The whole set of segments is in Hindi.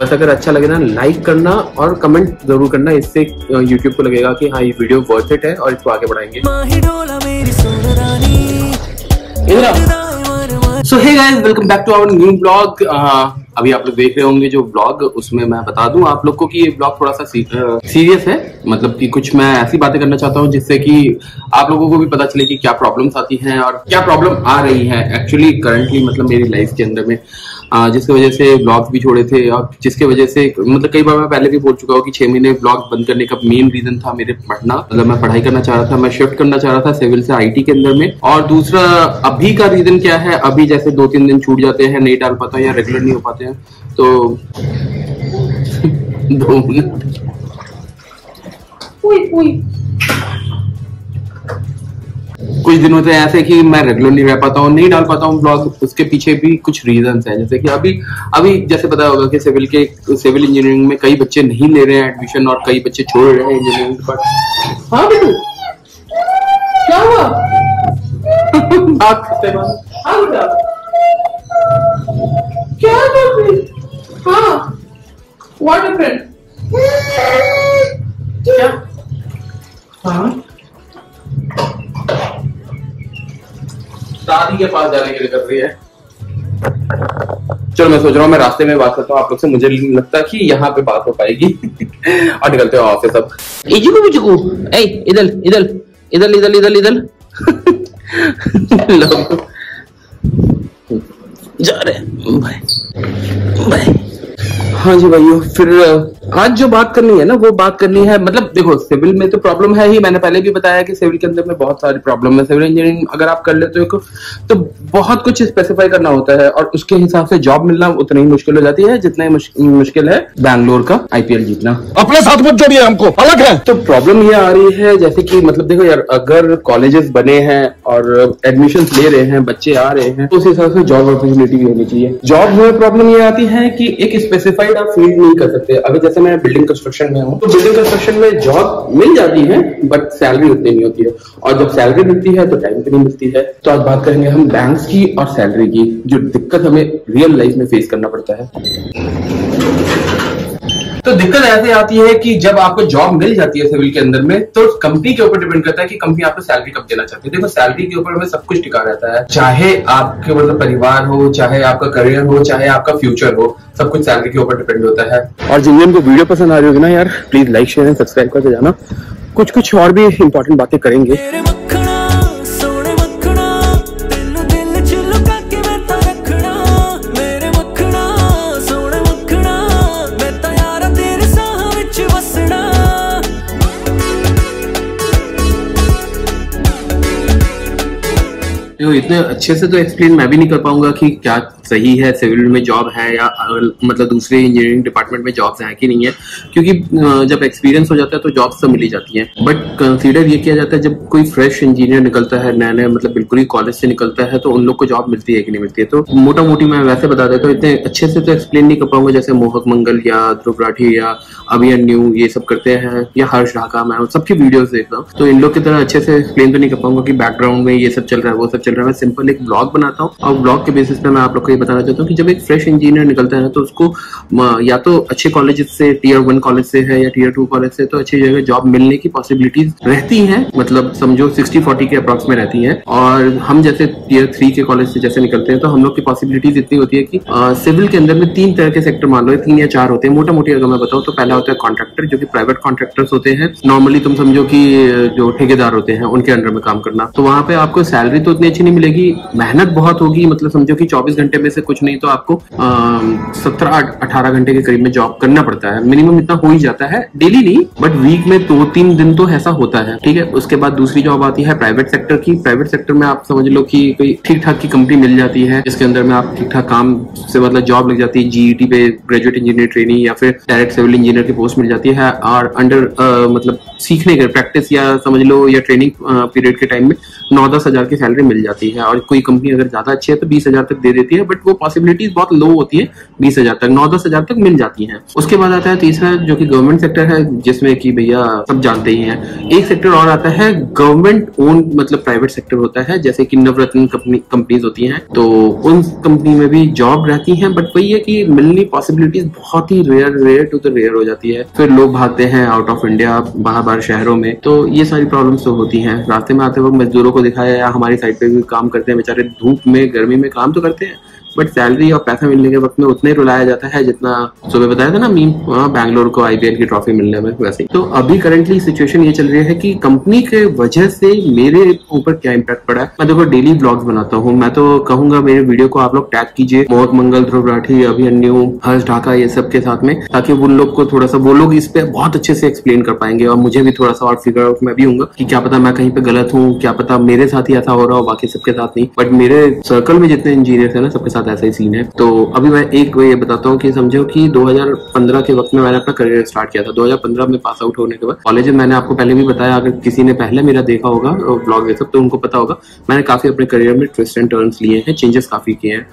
बस अगर अच्छा लगे ना लाइक करना और कमेंट जरूर करना, इससे यूट्यूब को लगेगा कि हाँ ये वीडियो वर्थ इट है और इसको आगे बढ़ाएंगे। So hey guys, welcome back to our new blog. अभी आप लोग देख रहे होंगे जो ब्लॉग, उसमें मैं बता दूं आप लोग को कि ये ब्लॉग थोड़ा सा सीरियस है। मतलब कि कुछ मैं ऐसी बातें करना चाहता हूं जिससे कि आप लोगों को भी पता चले कि क्या प्रॉब्लम्स आती हैं और क्या प्रॉब्लम आ रही है एक्चुअली करंटली, मतलब मेरी लाइफ के अंदर में, जिसकी वजह से ब्लॉग्स भी छोड़े थे और जिसके वजह से मतलब कई बार मैं पहले भी बोल चुका हूँ कि 6 महीने ब्लॉग बंद करने का मेन रीजन था मेरे पढ़ना। मतलब मैं पढ़ाई करना चाह रहा था, मैं शिफ्ट करना चाह रहा था सिविल से आईटी के अंदर में। और दूसरा अभी का रीजन क्या है, अभी जैसे 2-3 दिन छूट जाते हैं, नहीं डाल पाता या रेगुलर नहीं हो पाते हैं, तो 2 मिनट कुछ दिनों से ऐसे कि मैं रेगुलर नहीं रह पाता हूँ, नहीं डाल पाता हूँ ब्लॉग। उसके पीछे भी कुछ रीजंस हैं, जैसे कि अभी जैसे पता होगा कि सिविल इंजीनियरिंग में कई बच्चे नहीं ले रहे हैं एडमिशन और कई बच्चे छोड़ रहे हैं इंजीनियरिंग डिपार्टमेंट। हाँ बेटू, क्या हुआ? बात करते हैं। हाँ बेटा, क्या कर रही? हाँ, व्हाट हैपेंड? क्या? हाँ, दादी के पास जाने के लिए कर रही है। चलो मैं सोच रहा हूँ मैं रास्ते में बात करता हूँ आप लोग से, मुझे लगता है कि यहाँ पे बात हो पाएगी और निकलते हो ऑफिस सब। इधर इधर इधर इधर इधर इधर जा रहे भाई भाई। हाँ जी भाइयों, फिर आज जो बात करनी है ना वो बात करनी है, मतलब देखो सिविल में तो प्रॉब्लम है ही, मैंने पहले भी बताया कि सिविल के अंदर में बहुत सारी प्रॉब्लम है। सिविल इंजीनियरिंग अगर आप कर लेते हो तो बहुत कुछ स्पेसिफाई करना होता है और उसके हिसाब से जॉब मिलना उतना ही मुश्किल हो जाती है जितना ही मुश्किल है बैंगलोर का IPL जीतना। अपने साथ मत जोड़िए, हमको अलग है। तो प्रॉब्लम ये आ रही है जैसे कि मतलब देखो यार, अगर कॉलेजेस बने हैं और एडमिशन ले रहे हैं, बच्चे आ रहे हैं, तो उस हिसाब से जॉब अपॉर्चुनिटी भी होनी चाहिए। जॉब में प्रॉब्लम ये आती है कि एक स्पेसिफाइड आप फील्ड नहीं कर सकते। अगर जैसे मैं बिल्डिंग कंस्ट्रक्शन में हूँ तो बिल्डिंग कंस्ट्रक्शन में जॉब मिल जाती है बट सैलरी उतनी नहीं होती है, और जब सैलरी मिलती है तो टाइम पे नहीं मिलती है। तो आज बात करेंगे हम बैंक्स की और सैलरी की, जो दिक्कत हमें रियल लाइफ में फेस करना पड़ता है। तो दिक्कत ऐसे आती है कि जब आपको जॉब मिल जाती है सिविल के अंदर में, तो कंपनी के ऊपर डिपेंड करता है कि कंपनी आपको सैलरी कब देना चाहती है। देखो सैलरी के ऊपर में सब कुछ टिका रहता है, चाहे आपके मतलब परिवार हो, चाहे आपका करियर हो, चाहे आपका फ्यूचर हो, सब कुछ सैलरी के ऊपर डिपेंड होता है। और जिन जिनको वीडियो पसंद आ रही होगी ना यार, please like share and subscribe करके जाना। कुछ और भी इंपॉर्टेंट बातें करेंगे। इतने अच्छे से तो एक्सप्लेन मैं भी नहीं कर पाऊंगा कि क्या सही है, सिविल में जॉब है या मतलब दूसरे इंजीनियरिंग डिपार्टमेंट में जॉब्स हैं कि नहीं है, क्योंकि जब एक्सपीरियंस हो जाता है तो जॉब्स तो मिली जाती हैं। बट कंसीडर ये किया जाता है जब कोई फ्रेश इंजीनियर निकलता है, नया नया मतलब बिल्कुल ही कॉलेज से निकलता है, तो उन लोग को जॉब मिलती है कि नहीं मिलती है। तो मोटा मोटी मैं वैसे बता देता हूँ, इतने अच्छे से तो एक्सप्लेन नहीं कर पाऊंगा जैसे मोहक मंगल या ध्रुव राठी या अभिमन्यु ये सब करते हैं, या हर्ष ढाका, मैं सबकी वीडियोस देखता हूँ, तो इन लोग की तरह अच्छे से एक्सप्लेन तो नहीं कर पाऊंगा कि बैकग्राउंड में ये सब चल रहा है वो सब चल रहा है। मैं सिंपल एक ब्लॉग बनाता हूँ और ब्लॉग के बेसिस पे मैं आप लोग को ये बताना चाहता हूँ कि जब एक फ्रेश इंजीनियर निकलता है तो उसको या तो अच्छे कॉलेज से, Tier 1 कॉलेज से है या Tier 2 कॉलेज से, तो अच्छी जगह जॉब मिलने की पॉसिबिलिटीज रहती हैं, मतलब समझो 60-40 के अप्रॉक्स में रहती हैं। और हम जैसे Tier 3 के कॉलेज से जैसे निकलते हैं तो हम लोग की पॉसिबिलिटीज इतनी होती है कि सिविल के अंदर में 3 तरह के सेक्टर मान लो, 3 या 4 होते हैं मोटा मोटी अगर मैं बताऊँ तो। पहला होता है कॉन्ट्रैक्टर, जो कि प्राइवेट कॉन्ट्रैक्टर्स होते हैं, नॉर्मली तुम समझो कि जो ठेकेदार होते हैं उनके अंडर में काम करना। तो वहां पे आपको सैलरी तो उतनी अच्छी नहीं मिलेगी, मेहनत बहुत होगी, मतलब समझो कि 24 घंटे में से कुछ नहीं तो आपको 17-18 घंटे के करीब में जॉब करना पड़ता है, मिनिमम इतना हो ही जाता है, डेली नहीं बट वीक में 2-3 दिन तो ऐसा होता है, ठीक है। उसके बाद दूसरी जॉब आती है प्राइवेट सेक्टर की। प्राइवेट सेक्टर में आप समझ लो कि कोई ठीक ठाक की कंपनी मिल जाती है जिसके अंदर में आप ठीक ठाक काम से मतलब जॉब लग जाती है, GET पे ग्रेजुएट इंजीनियर ट्रेनिंग या फिर डायरेक्ट सिविल इंजीनियर की पोस्ट मिल जाती है, और अंडर मतलब सीखने के प्रैक्टिस या समझ लो या ट्रेनिंग पीरियड के टाइम में 9-10 हजार की सैलरी मिल जाती जाती है, और कोई कंपनी अगर ज्यादा अच्छी है तो 20,000 तक दे देती है, बट वो पॉसिबिलिटीज बहुत लो होती है, 20,000 तक, 9-10,000 तक मिल जाती है। उसके बाद आता है तीसरा, जो कि गवर्नमेंट सेक्टर है, जिसमें कि भैया सब जानते ही हैं। एक सेक्टर और आता है गवर्नमेंट ओन, मतलब प्राइवेट सेक्टर होता है, जैसे कि नवरत्न कंपनीज होती हैं, तो उन कंपनी में भी जॉब रहती है, बट वही है कि मिलनी पॉसिबिलिटीज बहुत ही रेयर टू द रेयर हो जाती है। फिर लोग भागते हैं आउट ऑफ इंडिया, बाहर शहरों में, तो ये सारी प्रॉब्लम्स तो होती हैं। रास्ते में आते वक्त मजदूरों को दिखाया, या हमारी साइड पे भी काम करते हैं बेचारे, धूप में गर्मी में काम तो करते हैं, बट सैलरी और पैसा मिलने के वक्त में उतना ही रुलाया जाता है जितना सुबह बताया था ना मीम, बैंगलोर को आईपीएल की ट्रॉफी मिलने में, वैसे ही। तो अभी करंटली सिचुएशन ये चल रही है कि कंपनी के वजह से मेरे ऊपर क्या इम्पैक्ट पड़ा है। मैं देखो डेली ब्लॉग्स बनाता हूँ, मैं तो कहूंगा मेरे वीडियो को आप लोग टैग कीजिए मोहक मंगल, ध्रुव राठी, अभिमन्यु, हर्ष ढाका, ये सब के साथ में, ताकि उन लोग को थोड़ा सा, वो लोग इस पे बहुत अच्छे से एक्सप्लेन कर पाएंगे, और मुझे भी थोड़ा सा और फिगर आउट मैं भी हूँ कि क्या पता मैं कहीं पे गलत हूँ, क्या पता मेरे साथ ही ऐसा हो रहा हो, बाकी सबके साथ नहीं, बट मेरे सर्कल में जितने इंजीनियर है ना, सबके साथ ऐसा ही सीन है। तो अभी मैं एक ये बताता हूँ कि समझो कि 2015 के वक्त में मैंने अपना करियर स्टार्ट किया था। 2015 में पास आउट होने के बाद कॉलेज में, मैंने आपको पहले भी बताया, अगर किसी ने पहले मेरा देखा होगा ब्लॉग ये सब, तो उनको पता होगा मैंने काफी अपने करियर में ट्विस्ट एंड टर्न्स लिए हैं, चेंजेस काफी किए हैं।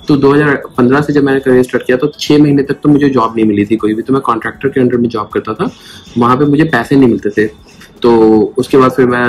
तो 2015 से जब मैंने करियर स्टार्ट किया तो 6 महीने तक तो मुझे जॉब नहीं मिली थी कोई भी, तो मैं कॉन्ट्रैक्टर के अंडर में जॉब करता था, वहां पे मुझे पैसे नहीं मिलते थे। तो उसके बाद फिर मैं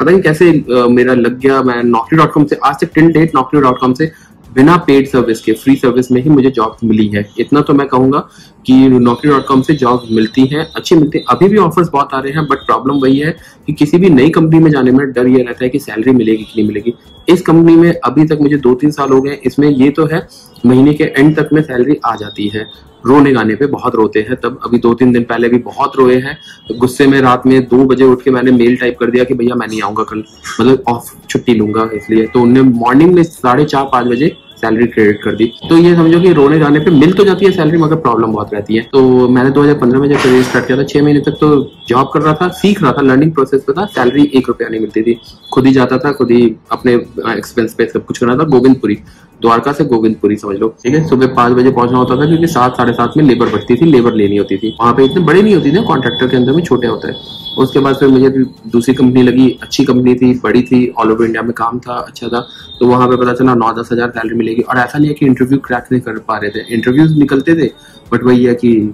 पता नहीं कैसे मेरा लग गया, मैं Naukri.com से आज तक टिल डेट Naukri.com से बिना पेड सर्विस के, फ्री सर्विस में ही मुझे जॉब मिली है। इतना तो मैं कहूंगा कि Naukri.com से जॉब मिलती है, अच्छी मिलती है, अभी भी ऑफर्स बहुत आ रहे हैं, बट प्रॉब्लम वही है कि किसी भी नई कंपनी में जाने में डर ये रहता है कि सैलरी मिलेगी कि नहीं मिलेगी। इस कंपनी में अभी तक मुझे 2-3 साल हो गए, इसमें ये तो है महीने के एंड तक में सैलरी आ जाती है। रोने गाने पे बहुत रोते हैं, तब अभी 2-3 दिन पहले भी बहुत रोए हैं, गुस्से में रात में 2 बजे उठ के मैंने मेल टाइप कर दिया कि भैया मैं नहीं आऊंगा कल, मतलब ऑफ छुट्टी लूंगा इसलिए। तो उन्होंने मॉर्निंग में 4:30-5 बजे सैलरी क्रेडिट कर दी। तो ये समझो कि रोने गाने पे मिल तो जाती है सैलरी, मगर प्रॉब्लम बहुत रहती है। तो मैंने 2015 में जब करियर स्टार्ट किया था, 6 महीने तक तो जॉब कर रहा था, सीख रहा था, लर्निंग प्रोसेस पे था, सैलरी 1 रुपया नहीं मिलती थी। खुद ही जाता था, खुद ही अपने एक्सपेंस पे सब कुछ करना था। गोविंदपुरी, द्वारका से गोविंदपुरी समझ लो, ठीक है। सुबह 5 बजे पहुंचना होता था, क्योंकि 7-7:30 में लेबर बढ़ती थी, लेबर लेनी होती थी। वहां पे इतने बड़े नहीं होती थी, कॉन्ट्रैक्टर के अंदर में छोटे होते हैं। उसके बाद फिर मुझे दूसरी कंपनी लगी, अच्छी कंपनी थी, बड़ी थी, ऑल ओवर इंडिया में काम था, अच्छा था। तो वहां पे पता चला 9-10 हजार सैलरी मिलेगी, और ऐसा नहीं है कि इंटरव्यू क्रैक नहीं कर पा रहे थे, इंटरव्यूज निकलते थे, बट वही है कि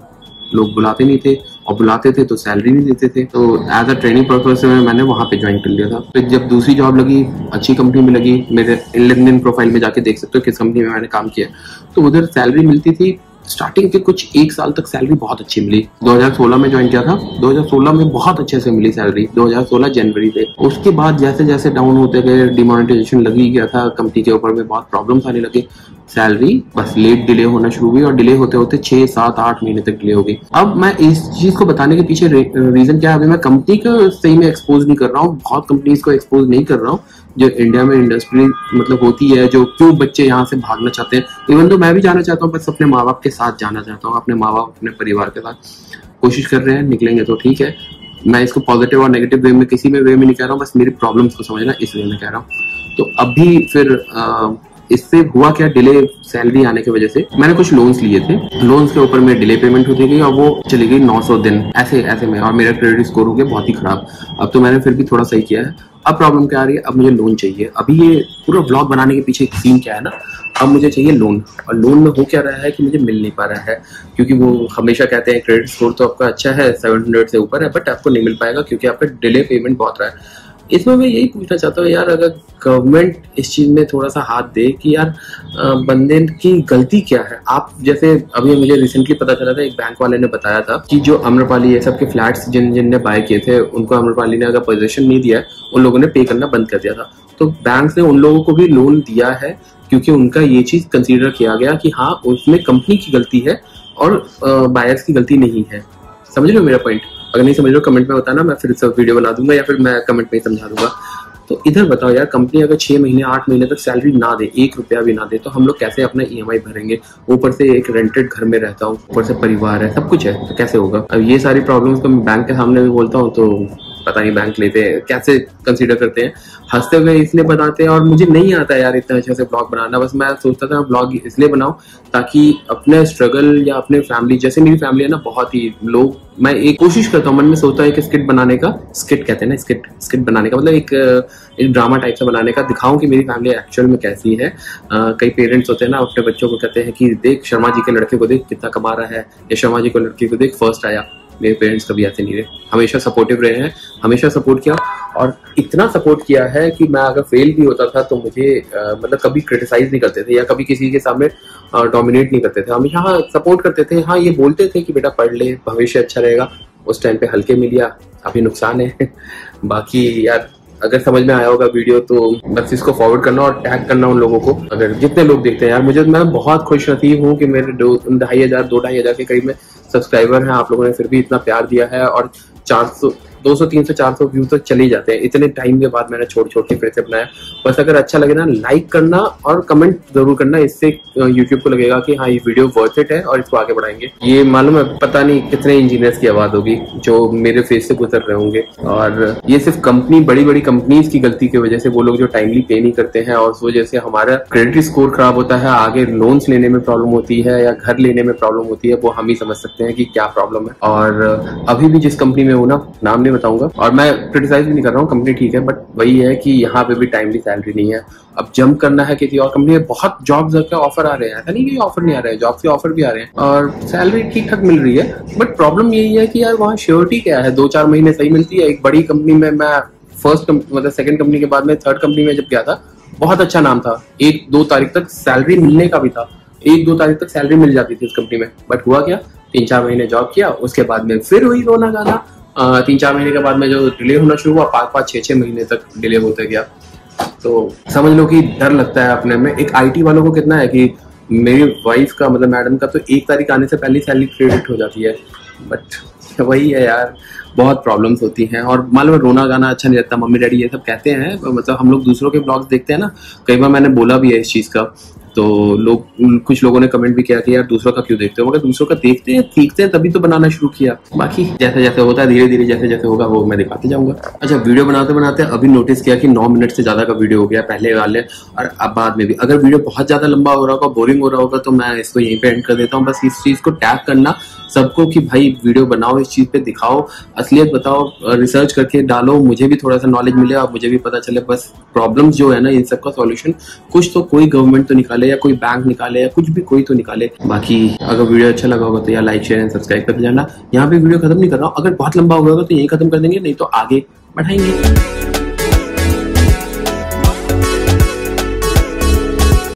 लोग बुलाते नहीं थे, और बुलाते थे तो सैलरी नहीं देते थे। तो एज अ ट्रेनिंग पर्पज से मैंने वहां पे ज्वाइन कर लिया था। फिर जब दूसरी जॉब लगी, अच्छी कंपनी में लगी, मेरे लिंक्डइन प्रोफाइल में जाके देख सकते हो किस कंपनी में मैंने काम किया, तो उधर सैलरी मिलती थी। स्टार्टिंग के कुछ 1 साल तक सैलरी बहुत अच्छी मिली। 2016 में ज्वाइन किया था, 2016 में बहुत अच्छे से मिली सैलरी, 2016 जनवरी पे। उसके बाद जैसे जैसे डाउन होते गए, डिमोनेटाइजेशन लगी गया था कंपनी के ऊपर में, बहुत प्रॉब्लम्स आने लगे, सैलरी बस लेट डिले होना शुरू हुई, और डिले होते होते 6-7-8 महीने तक डिले हो गई। अब मैं इस चीज को बताने के पीछे रीजन क्या है, अभी मैं कंपनी को सही में एक्सपोज नहीं कर रहा हूँ, बहुत कंपनीज को एक्सपोज नहीं कर रहा हूँ जो इंडिया में इंडस्ट्री मतलब होती है, जो क्यों बच्चे यहाँ से भागना चाहते हैं। इवन तो मैं भी जाना चाहता हूँ, बस अपने माँ बाप के साथ जाना चाहता हूँ, अपने माँ बाप अपने परिवार के साथ कोशिश कर रहे हैं, निकलेंगे तो ठीक है। मैं इसको पॉजिटिव और नेगेटिव वे में किसी में वे में नहीं कह रहा हूँ, बस मेरी प्रॉब्लम्स को समझना इसलिए मैं कह रहा हूँ। तो अभी फिर इससे हुआ क्या, डिले सैलरी आने की वजह से मैंने कुछ लोन्स लिए थे, लोन्स के ऊपर में डिले पेमेंट होती गई, और वो चली गई 900 दिन ऐसे में, और मेरा क्रेडिट स्कोर हो गया बहुत ही खराब। अब तो मैंने फिर भी थोड़ा सही किया है। अब प्रॉब्लम क्या आ रही है, अब मुझे लोन चाहिए। अभी ये पूरा ब्लॉग बनाने के पीछे सीन क्या है ना, अब मुझे चाहिए लोन, और लोन में हो क्या रहा है कि मुझे मिल नहीं पा रहा है, क्योंकि वो हमेशा कहते हैं क्रेडिट स्कोर तो आपका अच्छा है, 700 से ऊपर है, बट आपको नहीं मिल पाएगा क्योंकि आपका डिले पेमेंट बहुत रहा है। इसमें मैं यही पूछना चाहता हूँ यार, अगर गवर्नमेंट इस चीज में थोड़ा सा हाथ दे कि यार बंदे की गलती क्या है। आप जैसे अभी मुझे रिसेंटली पता चला था, एक बैंक वाले ने बताया था कि जो अम्रपाली ये सब के फ्लैट्स जिनने बाय किए थे, उनको अम्रपाली ने अगर पोजीशन नहीं दिया है, उन लोगों ने पे करना बंद कर दिया था। तो बैंक ने उन लोगों को भी लोन दिया है, क्योंकि उनका ये चीज कंसीडर किया गया कि हाँ उसमें कंपनी की गलती है और बायर्स की गलती नहीं है। समझ रहे हो मेरा पॉइंट? अगर नहीं समझ रहे हो कमेंट में बताना, मैं फिर से वीडियो बना दूंगा, या फिर मैं कमेंट में समझा दूंगा। तो इधर बताओ यार, कंपनी अगर 6 महीने 8 महीने तक सैलरी ना दे, 1 रुपया भी ना दे, तो हम लोग कैसे अपना EMI भरेंगे? ऊपर से एक रेंटेड घर में रहता हूँ, ऊपर से परिवार है, सब कुछ है, तो कैसे होगा? अब ये सारी प्रॉब्लम्स को मैं बैंक के सामने भी बोलता हूँ तो पता नहीं बैंक लेते हैं कैसे कंसीडर करते हैं, हंसते हुए इसलिए बताते हैं। और मुझे नहीं आता यार इतना अच्छे से ब्लॉग बनाना, बस मैं सोचता था ब्लॉग इसलिए बनाऊं ताकि अपने स्ट्रगल या अपने फैमिली, जैसे मेरी फैमिली है ना बहुत ही लोग, मैं एक कोशिश करता हूँ मन में सोचता है कि स्किट बनाने का, स्किट कहते हैं ना, स्किट बनाने का मतलब एक ड्रामा टाइप से बनाने का, दिखाऊं कि मेरी फैमिली एक्चुअल में कैसी है। कई पेरेंट्स होते हैं ना अपने बच्चों को कहते हैं कि देख शर्मा जी के लड़के को देख कितना कमा रहा है, या शर्मा जी को लड़के को देख फर्स्ट आया। मेरे पेरेंट्स कभी ऐसे नहीं रहे, हमेशा सपोर्टिव रहे हैं, हमेशा सपोर्ट किया, और इतना सपोर्ट किया है कि मैं अगर फेल भी होता था तो मुझे मतलब कभी क्रिटिसाइज नहीं करते थे या कभी किसी के सामने डोमिनेट नहीं करते थे, हमेशा सपोर्ट करते थे। हाँ ये बोलते थे कि बेटा पढ़ ले, भविष्य अच्छा रहेगा। उस टाइम पे हल्के में लिया, अभी नुकसान है। बाकी यार अगर समझ में आया होगा वीडियो तो बस इसको फॉरवर्ड करना और टैग करना उन लोगों को, अगर जितने लोग देखते हैं यार। मैं बहुत खुश नसीब हूँ कि मेरे 2,500 के करीब में सब्सक्राइबर हैं। आप लोगों ने फिर भी इतना प्यार दिया है, और 200 300 400 व्यूज तक चले जाते हैं। इतने टाइम के बाद मैंने छोड़ के फिर से बनाया। बस अगर अच्छा लगे ना लाइक करना और कमेंट जरूर करना, इससे यूट्यूब को लगेगा कि हाँ ये वीडियो वर्थ इट है और इसको आगे बढ़ाएंगे। ये मालूम है पता नहीं कितने इंजीनियर्स की आवाज होगी जो मेरे फेस से गुजर रहे होंगे, और ये सिर्फ बड़ी कंपनीज की गलती की वजह से, वो लोग जो टाइमली पे नहीं करते हैं और उस वजह से हमारा क्रेडिट स्कोर खराब होता है, आगे लोन्स लेने में प्रॉब्लम होती है या घर लेने में प्रॉब्लम होती है। वो हम ही समझ सकते हैं कि क्या प्रॉब्लम है। और अभी भी जिस कंपनी में हूँ ना, नाम नहीं बताऊंगा, और मैं क्रिटिसाइज भी नहीं कर रहा हूँ, कंपनी ठीक है, बट वही है कि यहाँ पे भी टाइमली सैलरी नहीं है। अब जंप करना है किसी और कंपनी में, बहुत जॉब्स के ऑफर आ रहे हैं, ऐसा नहीं कि ऑफर नहीं आ रहे हैं, जॉब्स के ऑफर भी आ रहे हैं और सैलरी ठीक ठाक मिल रही है। बट प्रॉब्लम यही है कि यार वहाँ श्योरिटी क्या है, 2-4 महीने सही मिलती है। एक बड़ी कंपनी में मैं सेकंड कंपनी के बाद में थर्ड कंपनी में जब गया था, बहुत अच्छा नाम था, 1-2 तारीख तक सैलरी मिलने का भी था, 1-2 तारीख तक सैलरी मिल जाती थी उस कंपनी में। बट हुआ क्या, 3-4 महीने जॉब किया, उसके बाद में फिर वही रोना गाना। 3-4 महीने के बाद में जो डिले होना शुरू हुआ, 5-5, 6-6 महीने तक डिले होते गया। तो समझ लो कि डर लगता है अपने में। एक IT वालों को कितना है कि मेरी वाइफ का मतलब मैडम का तो 1 तारीख आने से पहले सैलरी क्रेडिट हो जाती है। बट वही है यार, बहुत प्रॉब्लम्स होती हैं। और मालूम रोना गाना अच्छा नहीं लगता, मम्मी डैडी ये सब कहते हैं, मतलब हम लोग दूसरों के ब्लॉग्स देखते हैं ना, कई बार मैंने बोला भी है इस चीज का, तो कुछ लोगों ने कमेंट भी किया कि यार दूसरों का क्यों देखते हो, मगर दूसरों का देखते हैं सीखते हैं तभी तो बनाना शुरू किया। बाकी जैसे जैसे होता है धीरे धीरे जैसे जैसे होगा वो मैं दिखाते जाऊंगा। अच्छा, वीडियो बनाते बनाते अभी नोटिस किया कि 9 मिनट से ज्यादा का वीडियो हो गया पहले वाले, और अब बाद में भी। अगर वीडियो बहुत ज्यादा लंबा हो रहा होगा, बोरिंग हो रहा होगा, तो मैं इसको यहीं पे एंड कर देता हूँ। बस इस चीज को टैग करना सबको कि भाई वीडियो बनाओ, इस चीज पे दिखाओ, असलियत बताओ, रिसर्च करके डालो, मुझे भी थोड़ा सा नॉलेज मिले और मुझे भी पता चले। बस प्रॉब्लम्स जो है ना, इन सब का सॉल्यूशन कुछ तो कोई गवर्नमेंट तो निकाले या कोई बैंक निकाले या कुछ भी कोई तो निकाले। बाकी अगर वीडियो अच्छा लगा होगा तो यार लाइक शेयर एंड सब्सक्राइब करते जाना। यहाँ पे वीडियो खत्म नहीं कर रहा हूँ, अगर बहुत लंबा होगा तो यही खत्म कर देंगे, नहीं तो आगे बढ़ाएंगे।